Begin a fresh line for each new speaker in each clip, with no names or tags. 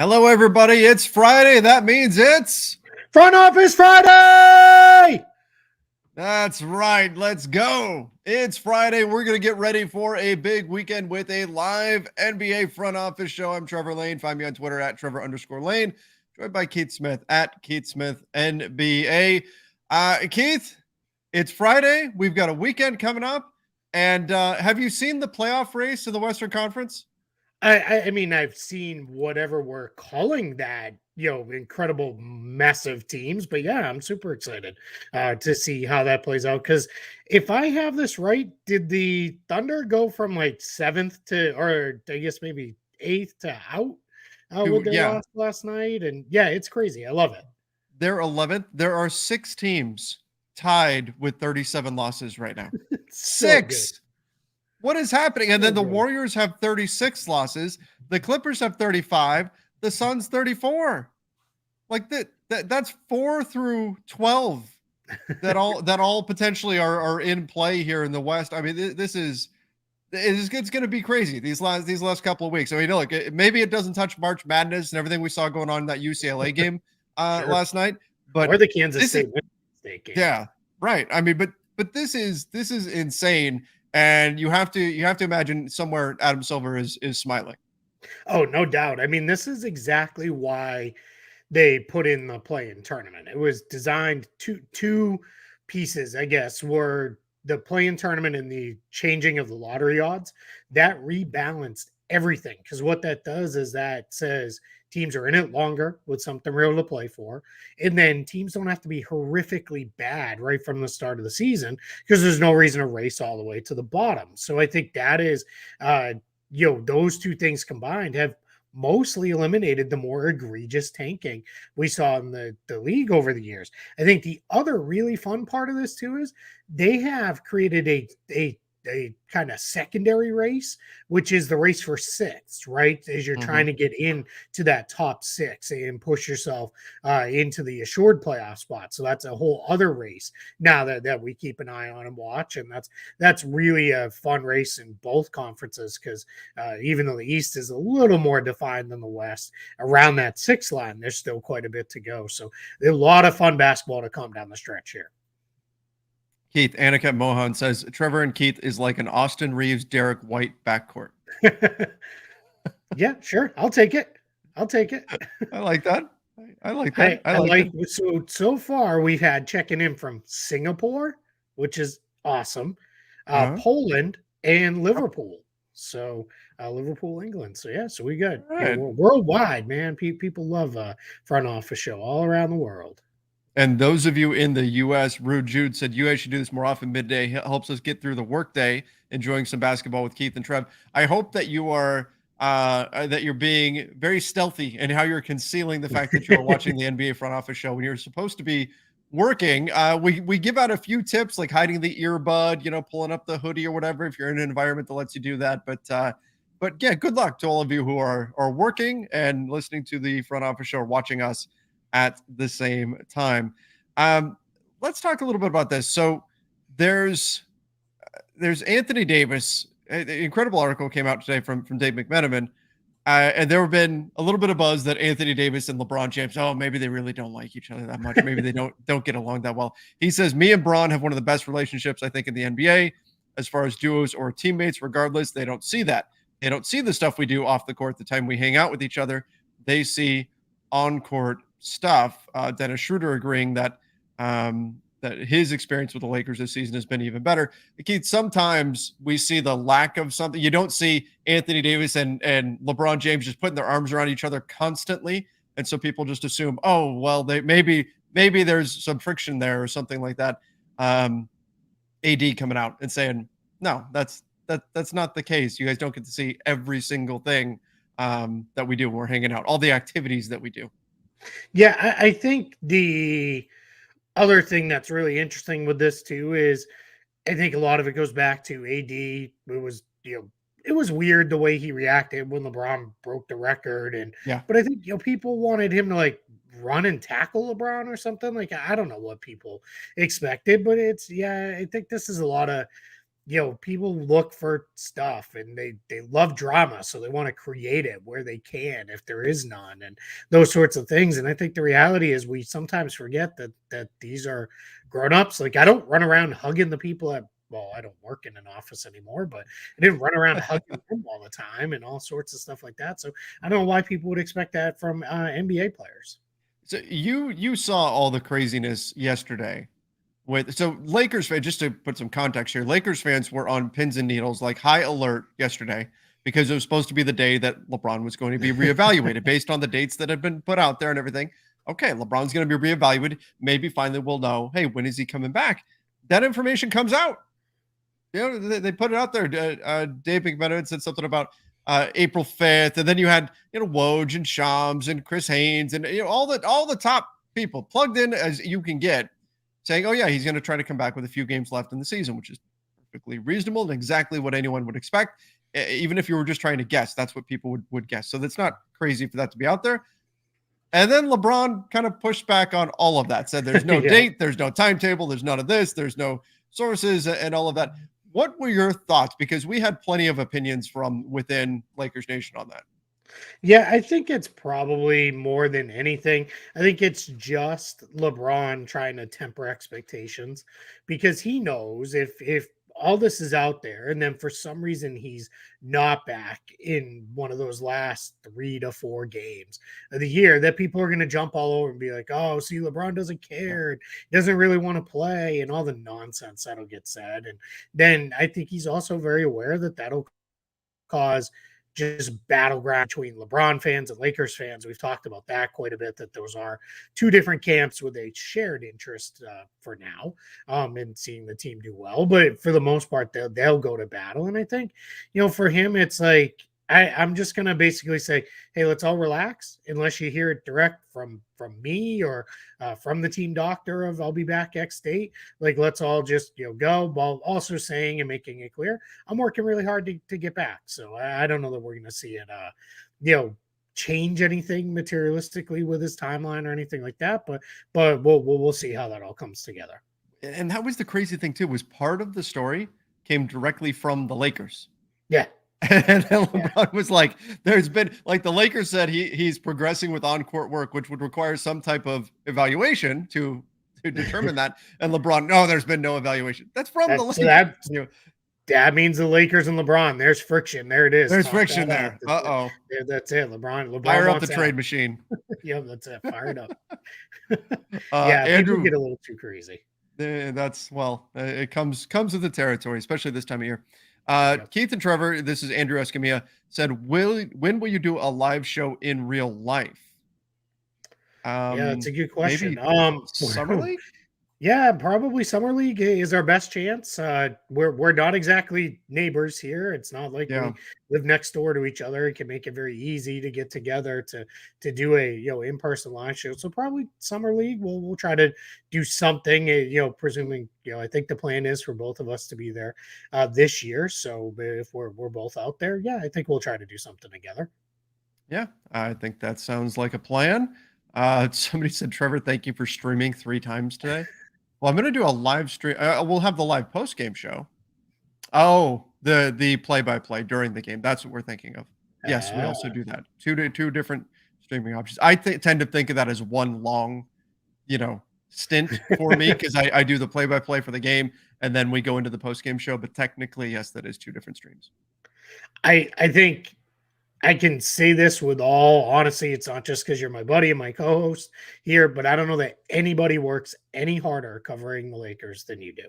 Hello, everybody. It's Friday. That means it's
Front Office Friday!
That's right. Let's go. It's Friday. We're going to get ready for a big weekend with a live NBA front office show. I'm Trevor Lane. Find me on Twitter at Trevor_Lane. Joined by Keith Smith at Keith Smith NBA. Keith, it's Friday. We've got a weekend coming up. And have you seen the playoff race in the Western Conference?
I mean, I've seen whatever we're calling that, incredible mess of teams. But yeah, I'm super excited to see how that plays out. Because if I have this right, did the Thunder go from like seventh to, or I guess maybe eighth to out with their loss last night? And yeah, it's crazy. I love it.
They're 11th. There are 6 teams tied with 37 losses right now. Six. What is happening? And then the Warriors have 36 losses. The Clippers have 35. The Suns 34. Like that's 4 through 12 that all potentially are in play here in the West. I mean, it's going to be crazy these last couple of weeks. I mean, look, maybe it doesn't touch March Madness and everything we saw going on in that UCLA game last night, but
or the Kansas State game.
Yeah, right. I mean, but this is insane. And you have to imagine somewhere Adam Silver is smiling.
Oh, no doubt. I mean, this is exactly why they put in the play-in tournament. It was designed two pieces, I guess, were the play-in tournament and the changing of the lottery odds. That rebalanced everything, because what that does is that says teams are in it longer with something real to play for. And then teams don't have to be horrifically bad right from the start of the season because there's no reason to race all the way to the bottom. So I think that is, those two things combined have mostly eliminated the more egregious tanking we saw in the league over the years. I think the other really fun part of this too is they have created a kind of secondary race, which is the race for sixth, right? As you're trying to get into that top 6 and push yourself into the assured playoff spot. So that's a whole other race now that we keep an eye on and watch. And that's really a fun race in both conferences because even though the East is a little more defined than the West, around that 6 line, there's still quite a bit to go. So a lot of fun basketball to come down the stretch here.
Keith, Aniket Mohan says, Trevor and Keith is like an Austin Reeves, Derek White backcourt.
Yeah, sure. I'll take it.
I like that. I like that.
I like it. So far we've had checking in from Singapore, which is awesome, Poland and Liverpool. So Liverpool, England. So yeah, so we good.
Right.
Worldwide, man. People love front office show all around the world.
And those of you in the U.S., Rude Jude said, you guys should do this more often. Midday helps us get through the workday, enjoying some basketball with Keith and Trev. I hope that you are that you're being very stealthy in how you're concealing the fact that you're watching the NBA front office show when you're supposed to be working. We give out a few tips like hiding the earbud, pulling up the hoodie or whatever if you're in an environment that lets you do that. But yeah, good luck to all of you who are working and listening to the front office show or watching us at the same time. Let's talk a little bit about this. So there's Anthony Davis. An incredible article came out today from Dave McMenamin. And there have been a little bit of buzz that Anthony Davis and LeBron James, maybe they really don't like each other that much. Maybe they don't get along that well. He says, me and Bron have one of the best relationships, I think, in the NBA as far as duos or teammates. Regardless, they don't see that. They don't see the stuff we do off the court the time we hang out with each other. They see on-court stuff. Dennis Schroeder agreeing that his experience with the Lakers this season has been even better. Keith, sometimes we see the lack of something. You don't see Anthony Davis and LeBron James just putting their arms around each other constantly, and so people just assume, they maybe there's some friction there or something like that. AD coming out and saying, no, that's not the case. You guys don't get to see every single thing that we do when we're hanging out, all the activities that we do.
Yeah, I think the other thing that's really interesting with this too is I think a lot of it goes back to AD. It was weird the way he reacted when LeBron broke the record, but I think people wanted him to like run and tackle LeBron or something. Like I don't know what people expected, but I think this is a lot of people look for stuff and they love drama, so they want to create it where they can if there is none, and those sorts of things. And I think the reality is we sometimes forget that these are grown-ups. Like, I don't run around hugging the people at, well, I don't work in an office anymore, but I didn't run around hugging them all the time and all sorts of stuff like that. So I don't know why people would expect that from NBA players.
So you saw all the craziness yesterday with so Lakers fans, just to put some context here, Lakers fans were on pins and needles, like high alert yesterday, because it was supposed to be the day that LeBron was going to be reevaluated based on the dates that had been put out there and everything. Okay, LeBron's going to be reevaluated. Maybe finally we'll know, hey, when is he coming back? That information comes out. They put it out there. Dave McMenamin said something about April 5th, and then you had Woj and Shams and Chris Haynes and all the top people plugged in as you can get, saying, "Oh yeah, he's going to try to come back with a few games left in the season," which is perfectly reasonable and exactly what anyone would expect. Even if you were just trying to guess, that's what people would guess. So that's not crazy for that to be out there. And then LeBron kind of pushed back on all of that, said there's no
Yeah.
date, there's no timetable, there's none of this, there's no sources and all of that. What were your thoughts? Because we had plenty of opinions from within Lakers Nation on that.
Yeah, I think it's probably more than anything. I think it's just LeBron trying to temper expectations, because he knows if all this is out there and then for some reason he's not back in one of those last 3 to 4 games of the year, that people are going to jump all over and be like, "Oh, see, LeBron doesn't
Yeah.
care, and doesn't really want to play," and all the nonsense that'll get said. And then I think he's also very aware that that'll cause just battleground between LeBron fans and Lakers fans. We've talked about that quite a bit, that those are two different camps with a shared interest for now, in seeing the team do well. But for the most part, they'll go to battle. And I think, for him, it's like, I'm just gonna basically say, hey, let's all relax, unless you hear it direct from me or from the team doctor of I'll be back X date. Like, let's all just go, while also saying and making it clear I'm working really hard to get back. So I don't know that we're gonna see it change anything materialistically with his timeline or anything like that. But we'll see how that all comes together.
And that was the crazy thing too, was part of the story came directly from the Lakers.
Yeah.
And then
Yeah.
LeBron was like, there's been like the Lakers said he's progressing with on-court work, which would require some type of evaluation to determine that. And LeBron, no, there's been no evaluation. That's from the
That so
Lakers.
that that means the Lakers and LeBron. There's friction. There it is.
There's
Talk
friction
that out.
there. Uh-oh.
That's it. LeBron
Fire up the
wants
trade
out.
machine.
Yep, that's it. Fire it up. Yeah, people
Andrew,
get a little too crazy.
that's well, it comes with the territory, especially this time of year.
Yep.
Keith and Trevor, this is Andrew Escamilla, said, when will you do a live show in real life?
Yeah, that's a good
Maybe
question.
summer league?
Yeah, probably summer league is our best chance. We're not exactly neighbors here. It's not like
Yeah.
we live next door to each other. It can make it very easy to get together to do a in person live show. So probably summer league. We'll try to do something. Presuming I think the plan is for both of us to be there this year. So if we're both out there, yeah, I think we'll try to do something together.
Yeah, I think that sounds like a plan. Somebody said, Trevor, thank you for streaming 3 times today. Well, I'm gonna do a live stream. We'll have the live post game show. Oh, the play by play during the game. That's what we're thinking of. Yes, we also do that. Two different streaming options. I tend to think of that as one long, stint for me because I do the play by play for the game and then we go into the post game show. But technically, yes, that is 2 different streams.
I think I can say this with all honesty. It's not just because you're my buddy and my co-host here, but I don't know that anybody works any harder covering the Lakers than you do.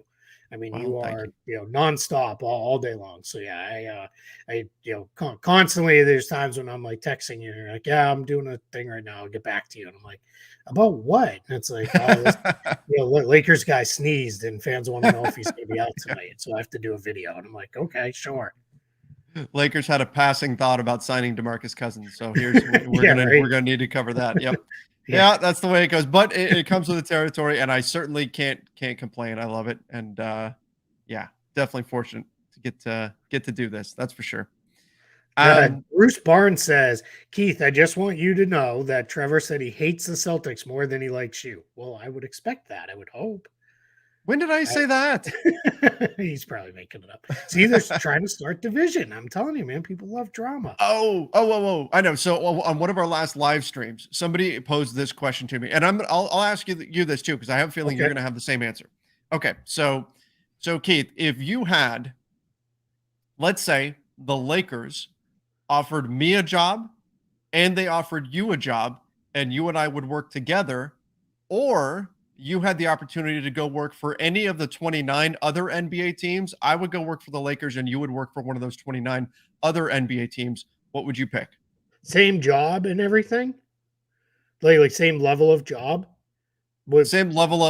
I mean,
Wow,
you
thank
are
you.
nonstop all day long. So yeah, I constantly there's times when I'm like texting you, and you're like, yeah, I'm doing a thing right now. I'll get back to you, and I'm like, about what? And it's like, oh, this, Lakers guy sneezed, and fans want to know if he's going to be out tonight, so I have to do a video, and I'm like, okay, sure.
Lakers had a passing thought about signing DeMarcus Cousins, so here's we're
Yeah,
gonna
right.
we're gonna need to cover that. Yep.
Yeah.
Yeah, that's the way it goes. But it comes with the territory, and I certainly can't complain. I love it, and yeah, definitely fortunate to get to do this. That's for sure.
Bruce Barnes says, Keith, I just want you to know that Trevor said he hates the Celtics more than he likes you. Well, I would expect that. I would hope.
When did I say that?
He's probably making it up. See, they're trying to start division. I'm telling you, man, people love drama.
Oh! I know. So on one of our last live streams, somebody posed this question to me, and I'll ask you this too because I have a feeling you're
Okay.
going to have the same answer. Okay, so Keith, if you had, let's say, the Lakers offered me a job and they offered you a job, and you and I would work together, or you had the opportunity to go work for any of the 29 other NBA teams, I would go work for the Lakers and you would work for one of those 29 other NBA teams. What would you pick?
Same job and everything, like same level of job. With
Same level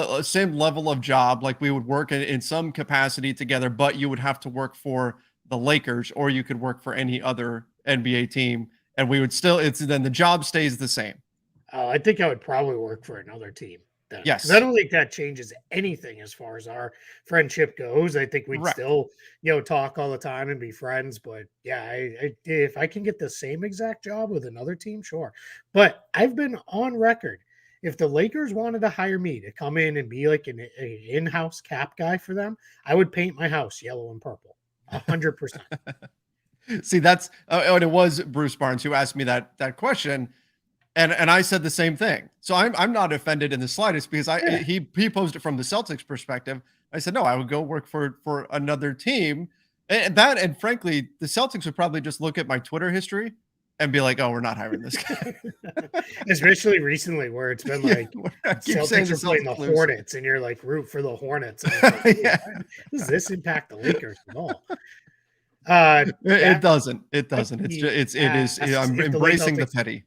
of job, like we would work in some capacity together, but you would have to work for the Lakers or you could work for any other NBA team and we would still it's then the job stays the same.
I think I would probably work for another team then, because I
Yes.
don't think that changes anything as far as our friendship goes. I think we'd
Correct.
still, talk all the time and be friends. But yeah, if I can get the same exact job with another team, sure. But I've been on record. If the Lakers wanted to hire me to come in and be like an in-house cap guy for them, I would paint my house yellow and purple, 100%.
See, that's and it was Bruce Barnes who asked me that question, and I said the same thing. So I'm not offended in the slightest because
Yeah.
he posed it from the Celtics perspective. I said no, I would go work for another team, and frankly, the Celtics would probably just look at my Twitter history and be like, oh, we're not hiring this guy.
Especially recently, where it's been
Yeah,
like
I keep saying
Celtics
the
are playing the
Celtics lose.
Hornets, and you're like root for the Hornets, and it's like, "Ooh,
Yeah,
why does this impact the Lakers at all?"
it
Back
doesn't. It doesn't. It's just it is.
asks
I'm
if the
embracing the
Celtics.
petty.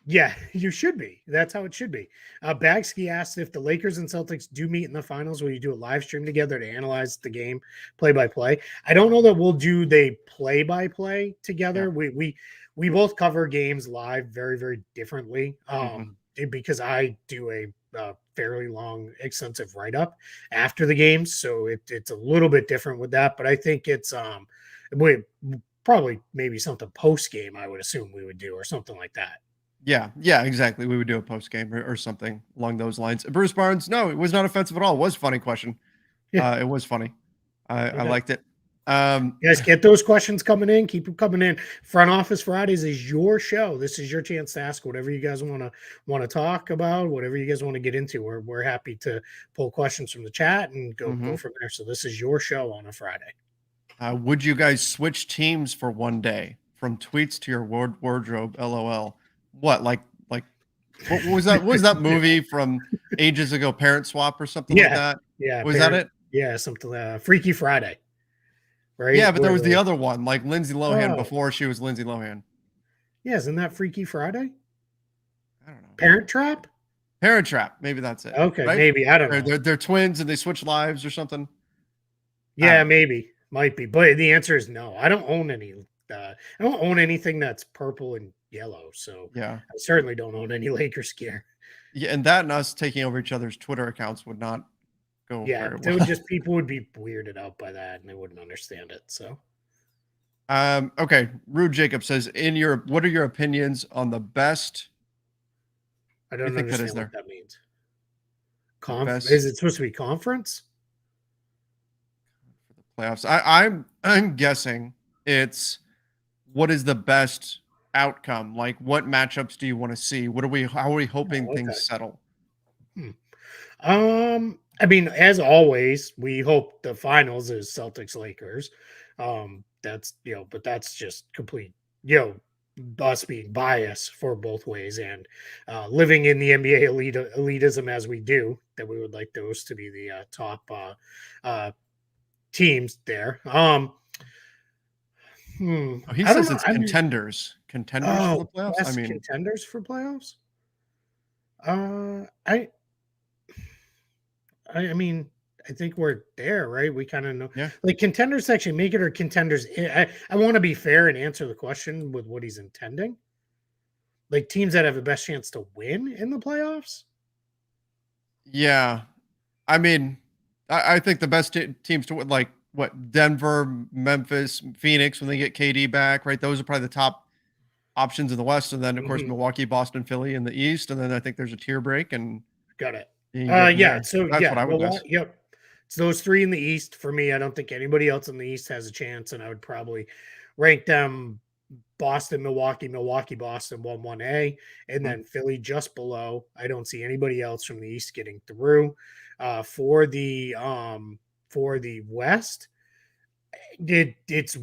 Yeah, you should be. That's how it should be. Bagsky asked if the Lakers and Celtics do meet in the finals, will you do a live stream together to analyze the game play by play? I don't know that we'll do the play by play
Yeah.
together. We both cover games live very very differently.
Hmm.
Because I do a fairly long, extensive write up after the games, so it's a little bit different with that. But I think it's we probably maybe something post game. I would assume we would do or something like that.
Yeah, exactly. We would do a post game or something along those lines. Bruce Barnes, no, it was not offensive at all. It was a funny question.
Yeah,
It was funny. I
okay.
liked it. Um,
You guys, get those questions coming in. Keep them coming in. Front Office Fridays is your show. This is your chance to ask whatever you guys want to talk about, whatever you guys want to get into. We're happy to pull questions from the chat and go
mhm.
from there. So this is your show on a Friday.
Would you guys switch teams for one day from tweets to your wardrobe? LOL. What like what was that? What was that movie from ages ago? Parent Swap or something like
Yeah,
that?
yeah,
Was that
parent,
it?
yeah, something Freaky Friday, right?
Yeah, but there
Where
was the
the
other one, like Lindsay Lohan
oh
before she was Lindsay Lohan.
yeah, isn't that Freaky Friday?
I don't know.
Parent Trap?
Parent Trap. Maybe that's it.
Okay,
Right?
maybe I don't
They're,
know.
they're, they're twins and they switch lives or something. I
Yeah,
don't know.
maybe. Might be. But the answer is no. I don't own any I don't own anything that's purple and yellow. So
Yeah.
I certainly don't own any Lakers gear.
Yeah, and that and us taking over each other's Twitter accounts would not go
Yeah,
very
they would
well.
just people would be weirded out by that and they wouldn't understand it. So
Okay. Rude Jacob says, what are your opinions on the best?
I
What do you
don't
think that is
understand what
there?
that means.
The
Is
best
it supposed to be conference?
for the playoffs. I'm guessing it's what is the best outcome? Like what matchups do you want to see? How are we hoping
Oh, okay.
things settle?
Hmm. I mean, as always, we hope the finals is Celtics Lakers. That's but that's just complete, us being biased for both ways and living in the NBA elitism as we do, that we would like those to be the top uh teams there.
Oh, he
I don't
says
know.
it's
I mean,
contenders for the playoffs. I
best
mean,
contenders for playoffs. I mean, I think we're there, right? We kind of know,
yeah.
like contenders section, make it or contenders. I want to be fair and answer the question with what he's intending. Like teams that have the best chance to win in the playoffs.
Yeah. I mean, I think the best teams to win, like what Denver, Memphis, Phoenix, when they get KD back, right? Those are probably the top options in the West, and then of course
Mhm.
Milwaukee, Boston, Philly in the East, and then I think there's a tier break, and
Got it.
You can go from
Yeah.
there.
So
That's what
yeah,
I would
Milwaukee.
guess.
Yep. It's those three in the East for me. I don't think anybody else in the East has a chance, and I would probably rank them Boston, Milwaukee, Milwaukee, Boston, 1A, and
Mhm.
then Philly just below. I don't see anybody else from the East getting through. For the West, it's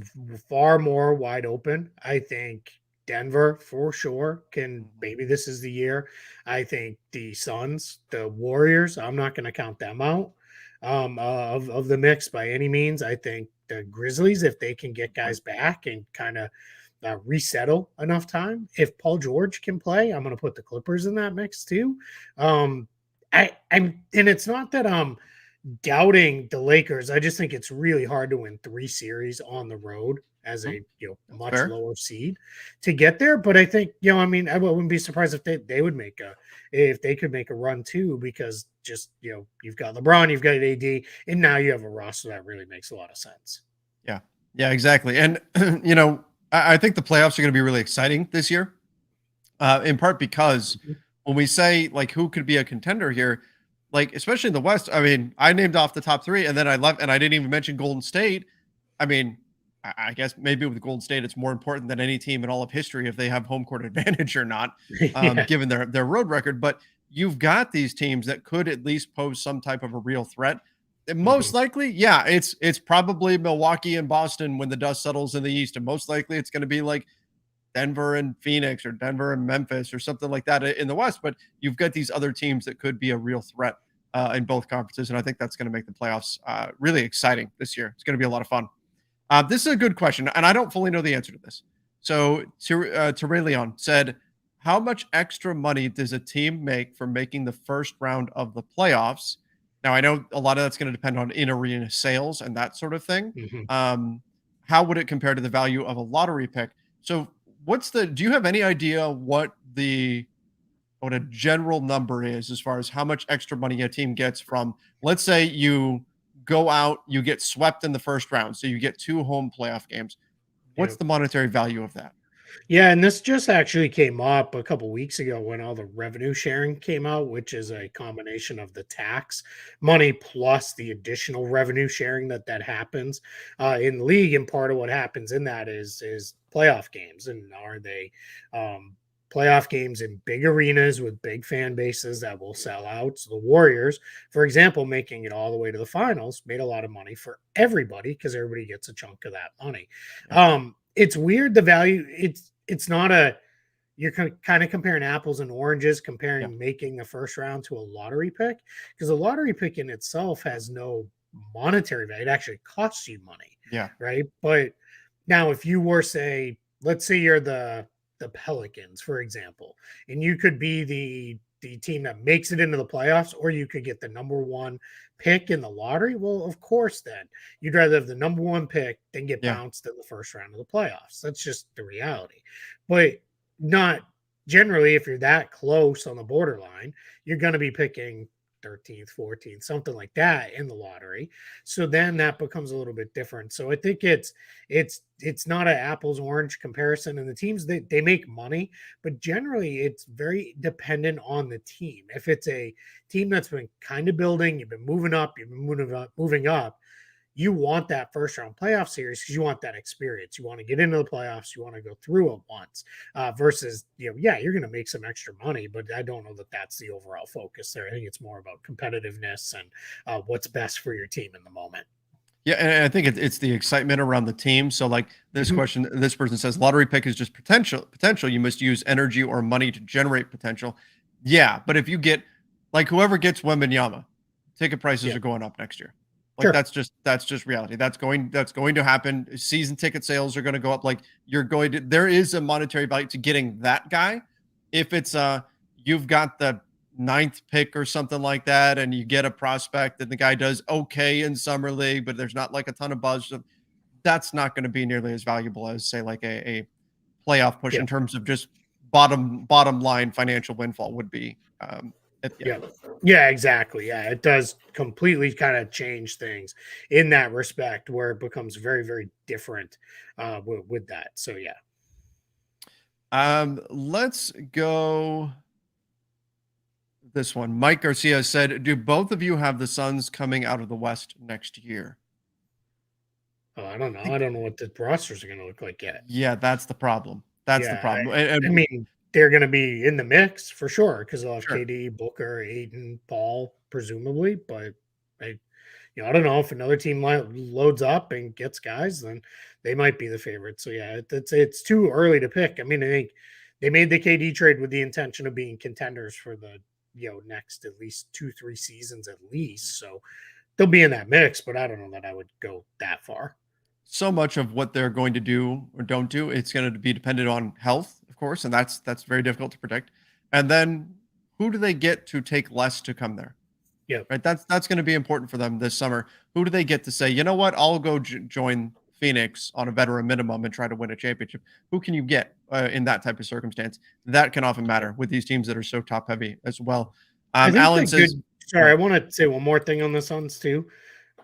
far more wide open. I think Denver for sure can,
Mhm.
maybe this is the year. I think the Suns, the Warriors, I'm not going to count them out of the mix by any means. I think the Grizzlies, if they can get
Good point.
guys back and kind of resettle enough time, if Paul George can play, I'm going to put the Clippers in that mix too. Um, and it's not that doubting the Lakers. I just think it's really hard to win three series on the road as
Mhm.
a
That's
much
fair.
lower seed to get there. But I think I mean, I wouldn't be surprised if they would make a if they could make a run too, because just you've got LeBron, you've got AD, and now you have a roster that really makes a lot of sense.
Yeah. Yeah, exactly. And I think the playoffs are going to be really exciting this year. In part because
Mhm.
when we say like who could be a contender here, like especially in the West, I mean, I named off the top three and then I left and I didn't even mention Golden State. I mean, I guess maybe with Golden State, it's more important than any team in all of history if they have home court advantage or not,
Yeah.
given their road record. But you've got these teams that could at least pose some type of a real threat. And most
Mhm.
likely, yeah, it's probably Milwaukee and Boston when the dust settles in the East, and most likely it's going to be like Denver and Phoenix or Denver and Memphis or something like that in the West. But you've got these other teams that could be a real threat in both conferences. And I think that's going to make the playoffs really exciting this year. It's going to be a lot of fun. This is a good question, and I don't fully know the answer to this. So, Ray Leon said, how much extra money does a team make for making the first round of the playoffs? Now, I know a lot of that's going to depend on in arena sales and that sort of thing.
Mhm.
Um, how would it compare to the value of a lottery pick? So, do you have any idea what a general number is as far as how much extra money a team gets from, let's say you go out, you get swept in the first round, so you get two home playoff games. What's
Yeah.
the monetary value of that?
Yeah, and this just actually came up a couple weeks ago when all the revenue sharing came out, which is a combination of the tax money plus the additional revenue sharing that happens in the league. And part of what happens in that is playoff games, and are they um, playoff games in big arenas with big fan bases that will sell out? So the Warriors, for example, making it all the way to the finals, made a lot of money for everybody because everybody gets a chunk of that money.
Yeah,
It's weird, the value. It's not a you're kind of comparing apples and oranges,
yeah,
comparing making the first round to a lottery pick, because a lottery pick in itself has no monetary value. It actually costs you money,
yeah,
right? But now, if you were, say, let's say you're the Pelicans, for example, and you could be the team that makes it into the playoffs, or you could get the number one pick in the lottery. Well, of course, then you'd rather have the number one pick than get
yeah,
bounced in the first round of the playoffs. That's just the reality. But not generally, if you're that close on the borderline, you're going to be picking 13th, 14th, something like that in the lottery. So then that becomes a little bit different. So I think it's not an apples orange comparison. And the teams, they make money, but generally it's very dependent on the team. If it's a team that's been kind of building, you've been moving up, you've been moving up, you want that first round playoff series because you want that experience. You want to get into the playoffs. You want to go through it once versus, yeah, you're going to make some extra money, but I don't know that that's the overall focus there. I think it's more about competitiveness and what's best for your team in the moment.
yeah. And I think it's the excitement around the team. So, like
Mhm.
this person says, lottery pick is just potential. Potential. You must use energy or money to generate potential. Yeah, but if you get like whoever gets Wembenyama, ticket prices
Yeah,
are going up next year. Like
sure.
that's just reality. That's going to happen. Season ticket sales are going to go up. Like there is a monetary value to getting that guy. If it's you've got the ninth pick or something like that, and you get a prospect and the guy does okay in summer league, but there's not like a ton of buzz. So that's not going to be nearly as valuable as say like a playoff push
Yeah.
in terms of just bottom line financial windfall would be. Yeah,
Yeah. Yeah, exactly. Yeah, it does completely kind of change things in that respect where it becomes very, very different with that. So, yeah.
let's go this one. Mike Garcia said, "Do both of you have the Suns coming out of the West next year?"
Oh, I don't know.
I
I
think,
don't know what the rosters are going to look like yet.
yeah, that's the problem. That's the
Yeah,
problem.
I
And
mean, they're going to be in the mix for sure because they'll have
sure,
KD, Booker, Aiden, Paul, presumably. But I, I don't know if another team loads up and gets guys, then they might be the favorite. So yeah, it's too early to pick. I mean, I think they made the KD trade with the intention of being contenders for the next at least 2-3 seasons at least. So they'll be in that mix, but I don't know that I would go that far.
so much of what they're going to do or don't do, it's going to be dependent on health, of course, and that's very difficult to predict. And then who do they get to take less to come there?
Yep.
Right? That's going to be important for them this summer. Who do they get to say, you know what? I'll go join Phoenix on a veteran minimum and try to win a championship. Who can you get in that type of circumstance? That can often matter with these teams that are so top heavy as well.
I think
Alan
the
says,
good. Sorry, I want to say one more thing on the Suns too.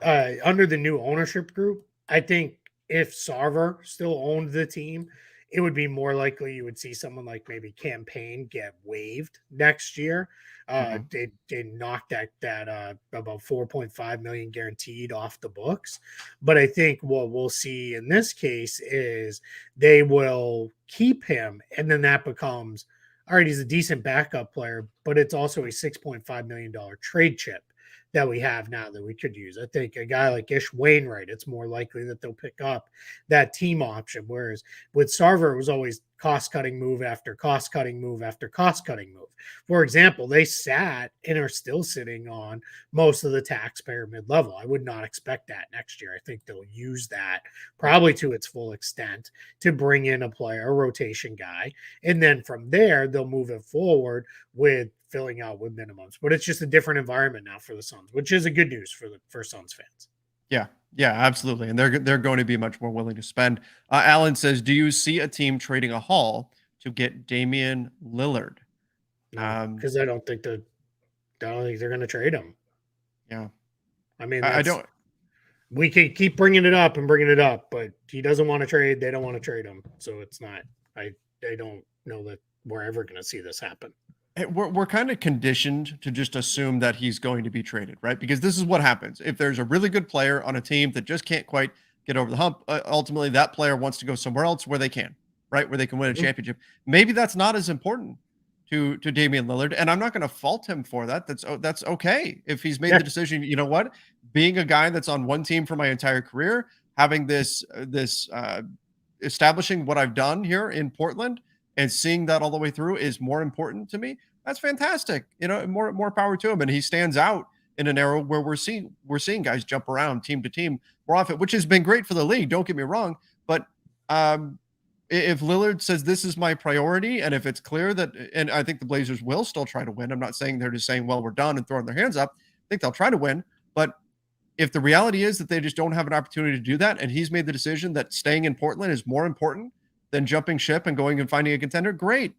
Under the new ownership group, I think if Sarver still owned the team, it would be more likely you would see someone like maybe Campaign get waived next year.
Mhm.
They knocked that about 4.5 million guaranteed off the books, but I think what we'll see in this case is they will keep him, and then that becomes all right. He's a decent backup player, but it's also a $6.5 million trade chip that we have now that we could use. I think a guy like Ish Wainwright, it's more likely that they'll pick up that team option. Whereas with Sarver, it was always cost cutting move after cost cutting move after cost cutting move. For example, they sat and are still sitting on most of the taxpayer mid level. I would not expect that next year. I think they'll use that probably to its full extent to bring in a player, a rotation guy. And then from there, they'll move it forward with filling out with minimums. But it's just a different environment now for the Suns, which is a good news for Suns fans.
Yeah, yeah, absolutely, and they're going to be much more willing to spend. Alan says, "Do you see a team trading a haul to get Damian Lillard?"
No,
Um,
because I don't think they're going to trade him.
yeah,
I mean,
I
that's
don't.
we can keep bringing it up and bringing it up, but he doesn't want to trade. They don't want to trade him, so it's not. I I don't know that we're ever going to see this happen.
We're kind of conditioned to just assume that he's going to be traded, right? Because this is what happens if there's a really good player on a team that just can't quite get over the hump. Ultimately, that player wants to go somewhere else where they can, right? Where they can win a
Mhm.
championship. Maybe that's not as important to Damian Lillard, and I'm not going to fault him for that. That's okay if he's made
Yeah,
the decision. You know what? Being a guy that's on one team for my entire career, having this establishing what I've done here in Portland and seeing that all the way through is more important to me. That's fantastic. You know, more power to him. And he stands out in an era where we're seeing guys jump around team to team more often, which has been great for the league. Don't get me wrong, but um, if Lillard says this is my priority, and if it's clear that, and I think the Blazers will still try to win. I'm not saying they're just saying, well, we're done and throwing their hands up. I think they'll try to win, but if the reality is that they just don't have an opportunity to do that, and he's made the decision that staying in Portland is more important than jumping ship and going and finding a contender, great.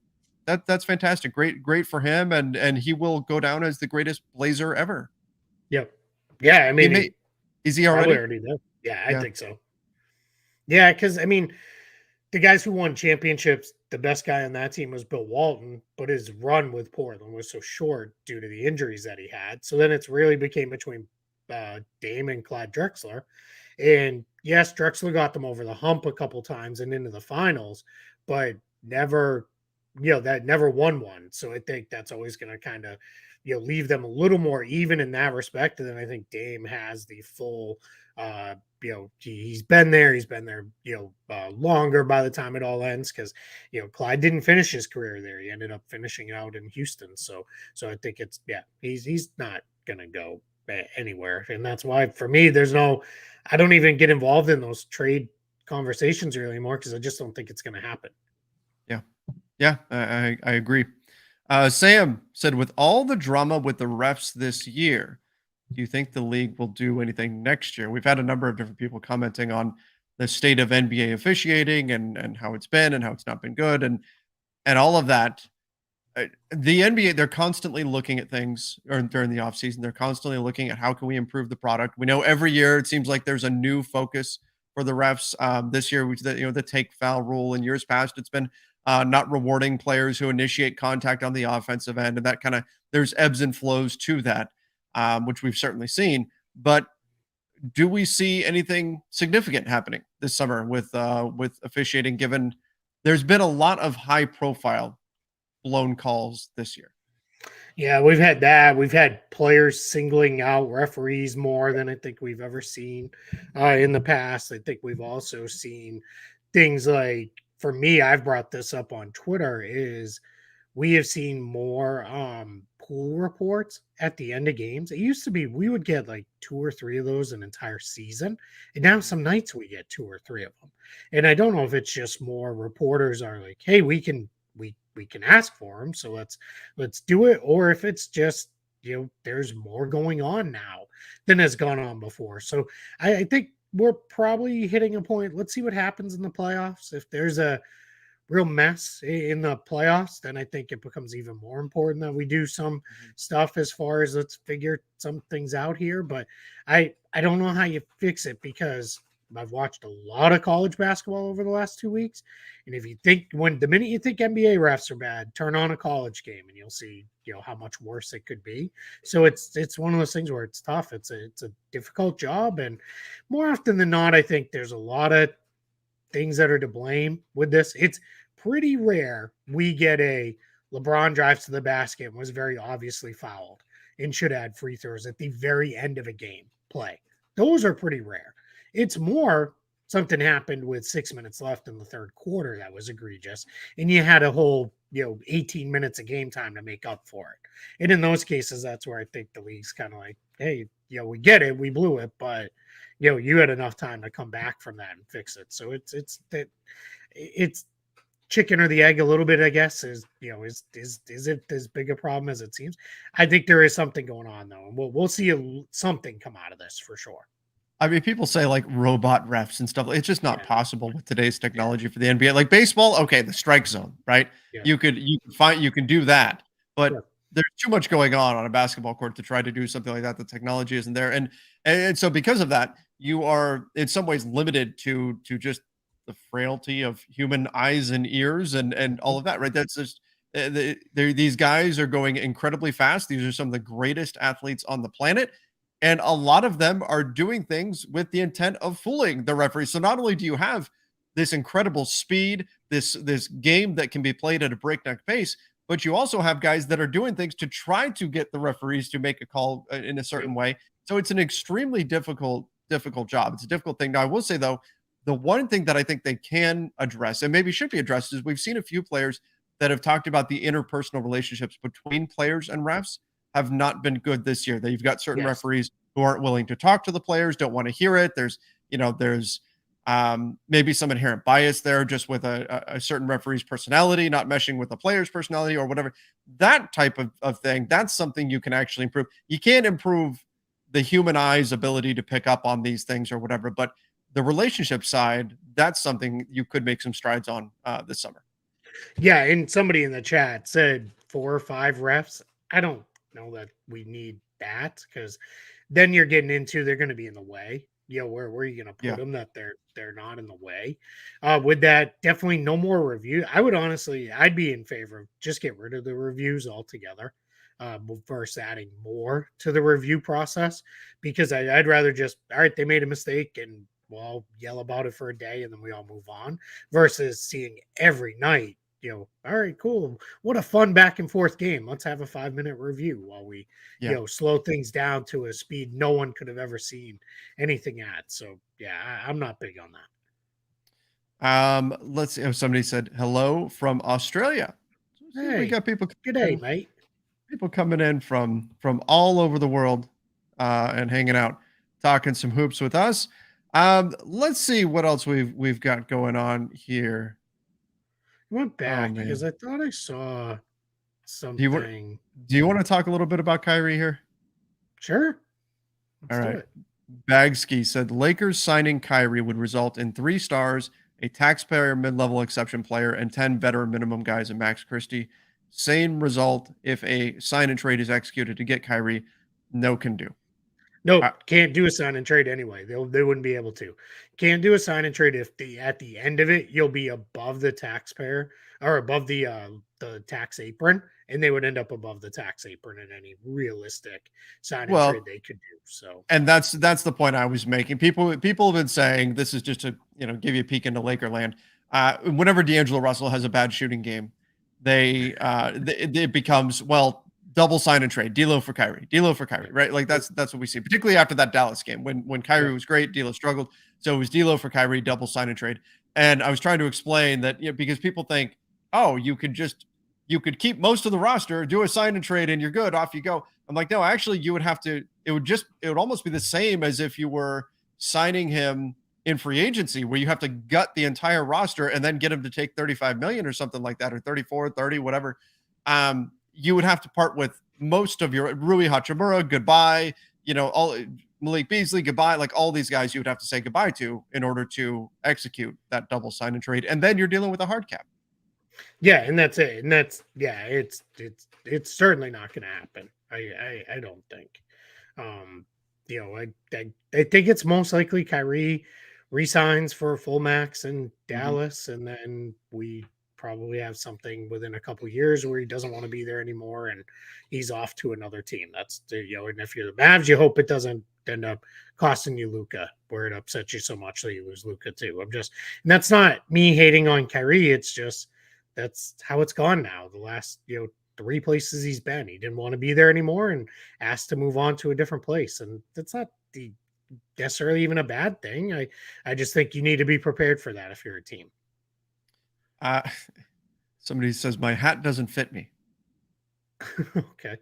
That's fantastic. Great for him, and he will go down as the greatest Blazer ever.
yep, yeah. I
He
mean, he
may is he
probably
already?
already did. Yeah, I
Yeah.
think so. Yeah, because I mean, the guys who won championships, the best guy on that team was Bill Walton, but his run with Portland was so short due to the injuries that he had. So then it's really became between Dame and Clyde Drexler. And yes, Drexler got them over the hump a couple times and into the finals, but never, that never won one. So I think that's always going to kind of, leave them a little more even in that respect. And then I think Dame has the full, he's been there. He's been there, longer by the time it all ends because, Clyde didn't finish his career there. He ended up finishing out in Houston. So I think he's not going to go anywhere. And that's why for me, I don't even get involved in those trade conversations really anymore because I just don't think it's going to happen.
Yeah. Yeah, I agree. Sam said, with all the drama with the refs this year, do you think the league will do anything next year? We've had a number of different people commenting on the state of NBA officiating and how it's been and how it's not been good and all of that. The NBA, they're constantly looking at things or during the offseason. They're constantly looking at how can we improve the product. We know every year it seems like there's a new focus for the refs. This year, which the take foul rule. In years past, it's been not rewarding players who initiate contact on the offensive end, and that kind of there's ebbs and flows to that, which we've certainly seen. But do we see anything significant happening this summer with officiating? Given there's been a lot of high profile blown calls this year.
Yeah, we've had that. We've had players singling out referees more than I think we've ever seen in the past. I think we've also seen things like, for me, I've brought this up on Twitter, is we have seen more pool reports at the end of games. It used to be we would get like two or three of those an entire season, and now some nights we get two or three of them. And I don't know if it's just more reporters are like, "Hey, we can ask for them, so let's do it," or if it's just, there's more going on now than has gone on before. So I think we're probably hitting a point. Let's see what happens in the playoffs. If there's a real mess in the playoffs, then I think it becomes even more important that we do some
Mhm.
stuff as far as let's figure some things out here. But I don't know how you fix it, because I've watched a lot of college basketball over the last 2 weeks. And if you think, when the minute you think NBA refs are bad, turn on a college game and you'll see, how much worse it could be. So it's one of those things where it's tough. It's a difficult job. And more often than not, I think there's a lot of things that are to blame with this. It's pretty rare we get a LeBron drives to the basket and was very obviously fouled and should add free throws at the very end of a game play. Those are pretty rare. It's more something happened with 6 minutes left in the third quarter that was egregious, and you had a whole 18 minutes of game time to make up for it. And in those cases, that's where I think the league's kind of like, hey, we get it, we blew it, but you had enough time to come back from that and fix it. So it's chicken or the egg a little bit, I guess. Is it as big a problem as it seems? I think there is something going on though, and we'll see something come out of this for sure.
I mean, people say like robot refs and stuff. It's just not
Yeah,
possible with today's
yeah,
technology for the NBA. Like baseball, okay, the strike zone, right?
yeah,
You can do that, but
sure.
there's too much going on a basketball court to try to do something like that. The technology isn't there, and so because of that, you are in some ways limited to just the frailty of human eyes and ears and
Mhm.
all of that, right? That's just these guys are going incredibly fast. These are some of the greatest athletes on the planet, and a lot of them are doing things with the intent of fooling the referee. So not only do you have this incredible speed, this game that can be played at a breakneck pace, but you also have guys that are doing things to try to get the referees to make a call in a
Yep.
certain way. So it's an extremely difficult job. It's a difficult thing. Now, I will say though, the one thing that I think they can address and maybe should be addressed is we've seen a few players that have talked about the interpersonal relationships between players and refs have not been good this year. That you've got certain
Yes.
referees who aren't willing to talk to the players, don't want to hear it. There's maybe some inherent bias there, just with a certain referee's personality not meshing with the player's personality or whatever. That type of thing, that's something you can actually improve. You can't improve the human eye's ability to pick up on these things or whatever, but the relationship side, that's something you could make some strides on this summer.
Yeah, and somebody in the chat said 4 or 5 refs. I don't know that we need that, because then you're getting into they're going to be in the way. Where are you going to put
Yeah.
them that they're not in the way? With that, definitely no more review. I would honestly, I'd be in favor of just get rid of the reviews altogether, versus adding more to the review process, because I'd rather just, all right, they made a mistake and we'll yell about it for a day and then we all move on, versus seeing every night. All right, cool. What a fun back and forth game. Let's have a 5-minute review while we,
Yeah.
slow things down to a speed no one could have ever seen anything at. So yeah, I'm not big on that.
Let's see. Oh, somebody said hello from Australia. So see, we
Hey,
got
good day,
in
mate.
people coming in from all over the world and hanging out, talking some hoops with us. Let's see what else we've got going on here.
I went
Oh
back because
man,
I thought I saw
do you want
something.
do you want to talk a little bit about Kyrie here?
Sure,
All
let's do
right.
it.
Bagski said Lakers signing Kyrie would result in 3 stars, a taxpayer mid-level exception player, and 10 veteran minimum guys in Max Christie. Same result if a sign and trade is executed to get Kyrie. No can do. Uh,
Nope, can't do a sign and trade anyway. They wouldn't be able to. Can't do a sign and trade if the at the end of it you'll be above the taxpayer or above the tax apron, and they would end up above the tax apron in any realistic sign and trade
Well,
they could do. So
and that's the point I was making. People have been saying this is just to give you a peek into Lakerland. Whenever D'Angelo Russell has a bad shooting game, it becomes double sign and trade, D'Lo for Kyrie, D'Lo for Kyrie, right? Like that's what we see, particularly after that Dallas game when
yeah,
Kyrie was great, D'Lo struggled, so it was D'Lo for Kyrie, double sign and trade. And I was trying to explain that because people think, oh, you could keep most of the roster, do a sign and trade, and you're good, off you go. I'm like, no, actually, you would have to. It would almost be the same as if you were signing him in free agency, where you have to gut the entire roster and then get him to take 35 million or something like that, or 34, 30, whatever. You would have to part with most of your Rui Hachimura, goodbye. All Malik Beasley, goodbye. Like all these guys, you would have to say goodbye to in order to execute that double sign and trade, and then you're dealing with a hard cap.
yeah, and that's it, and that's yeah, it's certainly not going to happen. I don't think. Um, I think it's most likely Kyrie resigns for a full max in
Mhm.
Dallas, and then we probably have something within a couple years where he doesn't want to be there anymore, and he's off to another team. That's and if you're the Mavs, you hope it doesn't end up costing you Luca, where it upsets you so much that you lose Luca too. And that's not me hating on Kyrie. It's just that's how it's gone now. The last 3 places he's been, he didn't want to be there anymore, and asked to move on to a different place. And that's not necessarily even a bad thing. I just think you need to be prepared for that if you're a team.
Uh, Somebody says my hat doesn't fit me.
Okay.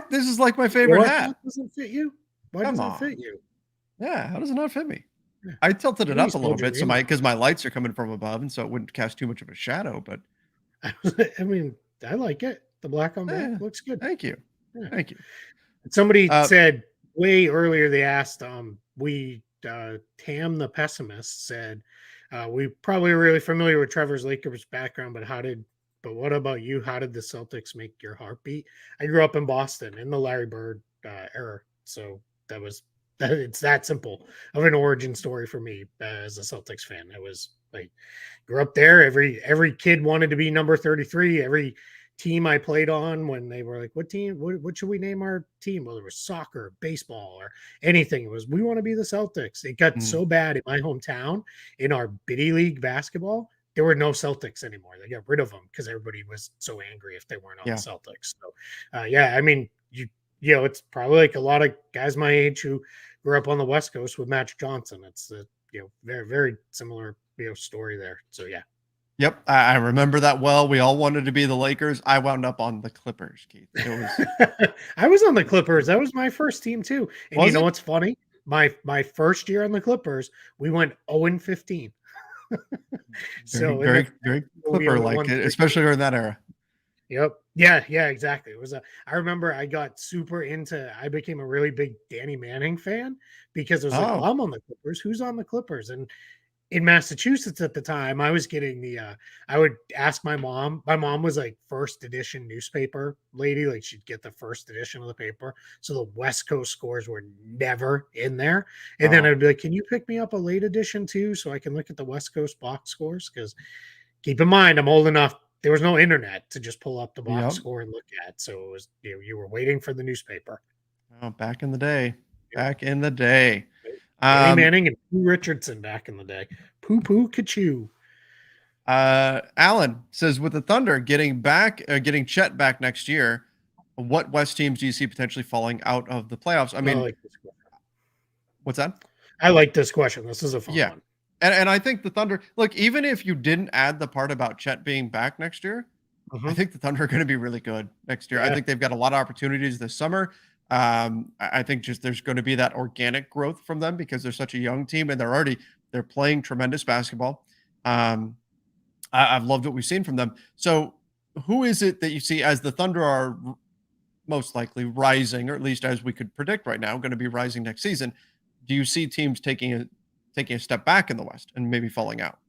This is like my favorite
Your
hat.
hat doesn't fit you? Why
Come
doesn't it
on.
fit you?
Yeah, how does it not fit me?
Yeah.
I tilted
At
it up a
least
little
build your
bit so
name on
because my lights are coming from above, and so it wouldn't cast too much of a shadow. But
it. I mean, I like it. The black on black
eh,
looks good.
thank you,
Yeah.
thank you.
Somebody
Uh,
said way earlier, they asked, we, Tam the pessimist said, we probably are really familiar with Trevor's Lakers background, but what about you? How did the Celtics make your heartbeat? I grew up in Boston in the Larry Bird era. So it's that simple of an origin story for me as a Celtics fan. It was like, grew up there. Every kid wanted to be number 33. Every team I played on, when they were like, what team, what should we name our team? Whether it was soccer, baseball, or anything, it was, we want to be the Celtics. It got
mm,
so bad in my hometown, in our biddy league basketball, there were no Celtics anymore. They got rid of them because everybody was so angry if they weren't on the
yeah.
Celtics. So yeah, I mean, it's probably like a lot of guys my age who grew up on the West Coast with Magic Johnson. It's the very, very similar story there. So yeah.
Yep, I remember that well. We all wanted to be the Lakers. I wound up on the Clippers, Keith. It was
I was on the Clippers. That was my first team too. And you
was
know
it
what's funny? My first year on the Clippers, we went 0-15.
very
So in the
very very
we
Clipper
only
like,
won 3 games.
especially during that era.
Yep. Yeah, exactly. It was I remember I got super into I became a really big Danny Manning fan because it was like, well,
Oh,
I'm on the Clippers. Who's on the Clippers? And in Massachusetts at the time, I was getting I would ask my mom. My mom was like first edition newspaper lady. Like she'd get the first edition of the paper. So the West Coast scores were never in there. And then
oh,
I'd be like, can you pick me up a late edition too? So I can look at the West Coast box scores? Because keep in mind, I'm old enough. There was no internet to just pull up the box
yep.
score and look at. So it was, you were waiting for the newspaper.
Oh, back in the day.
Danny
Um,
Manning and Pooh Richardson back in the day. Poo poo kachoo.
Alan says with the Thunder getting Chet back next year, what West teams do you see potentially falling out of the playoffs? I
I
mean,
like this question.
what's that?
I like this question. This is a fun
Yeah.
one.
And I think the Thunder, look, even if you didn't add the part about Chet being back next year, I
Mhm.
think the Thunder are going to be really good next year. I
Yeah.
think they've got a lot of opportunities this summer. I think just there's going to be that organic growth from them because they're such a young team and they're playing tremendous basketball. Um, I've loved what we've seen from them. So, who is it that you see as the Thunder are most likely rising, or at least as we could predict right now, going to be rising next season? Do you see teams taking a step back in the West and maybe falling out?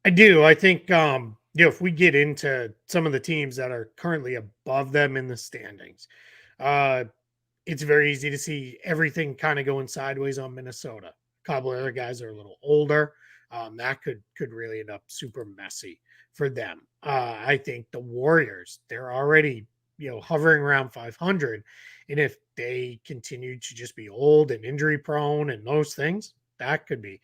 I do. I think if we get into some of the teams that are currently above them in the standings, uh it's very easy to see everything kind of going sideways on Minnesota. A couple of other guys are a little older. That could really end up super messy for them. I think the Warriors, they're already hovering around 500, and if they continue to just be old and injury prone and those things, that could be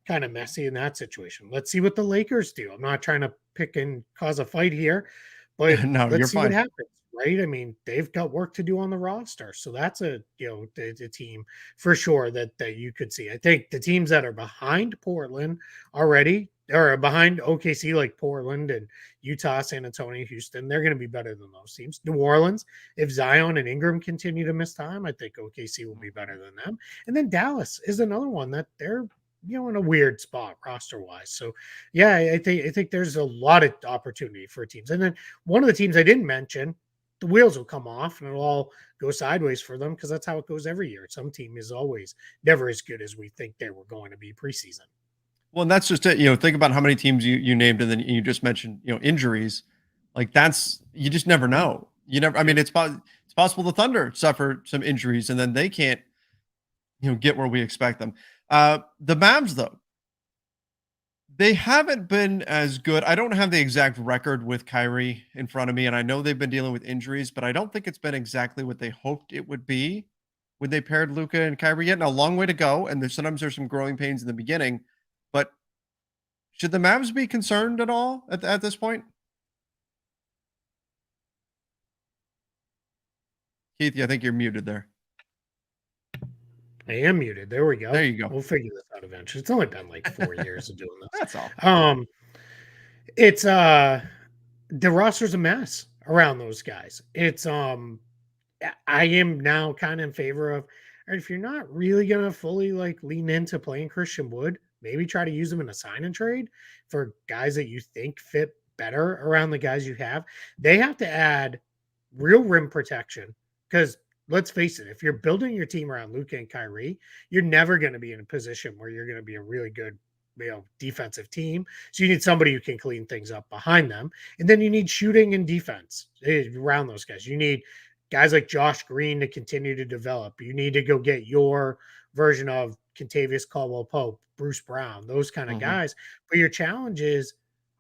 kind of messy in that situation. Let's see what the Lakers do. I'm not trying to pick and cause a fight here, but
No,
let's
you're
see what
fine.
happens. Right? I mean, they've got work to do on the roster, so that's a the team for sure that you could see. I think the teams that are behind Portland already, or behind OKC, like Portland and Utah, San Antonio, Houston, they're going to be better than those teams. New Orleans, if Zion and Ingram continue to miss time, I think OKC will be better than them. And then Dallas is another one that they're in a weird spot roster wise. So yeah, I think there's a lot of opportunity for teams. And then one of the teams I didn't mention, the wheels will come off and it'll all go sideways for them because that's how it goes every year. Some team is always never as good as we think they were going to be preseason.
Well, and that's just it. Think about how many teams you named, and then you just mentioned, injuries. Like that's you just never
Yeah.
know. You never. I
Yeah.
mean, it's possible the Thunder suffer some injuries, and then they can't, get where we expect them. The Mavs though, they haven't been as good. I don't have the exact record with Kyrie in front of me, and I know they've been dealing with injuries, but I don't think it's been exactly what they hoped it would be when they paired Luca and Kyrie. Yet, a long way to go, and there's some growing pains in the beginning, but should the Mavs be concerned at all at this point? Keith, I think you're muted there.
I am muted. There we go.
There you go.
We'll figure this out eventually. It's only been like 4 years of doing this.
That's all.
It's the roster's a mess around those guys. It's I am now kind of in favor of, all right, if you're not really gonna fully like lean into playing Christian Wood, maybe try to use them in a sign and trade for guys that you think fit better around the guys you have. They have to add real rim protection because let's face it, if you're building your team around Luca and Kyrie, you're never going to be in a position where you're going to be a really good defensive team. So you need somebody who can clean things up behind them. And then you need shooting and defense around those guys. You need guys like Josh Green to continue to develop. You need to go get your version of Contavious Caldwell Pope, Bruce Brown, those kind of
Mhm.
guys. But your challenge is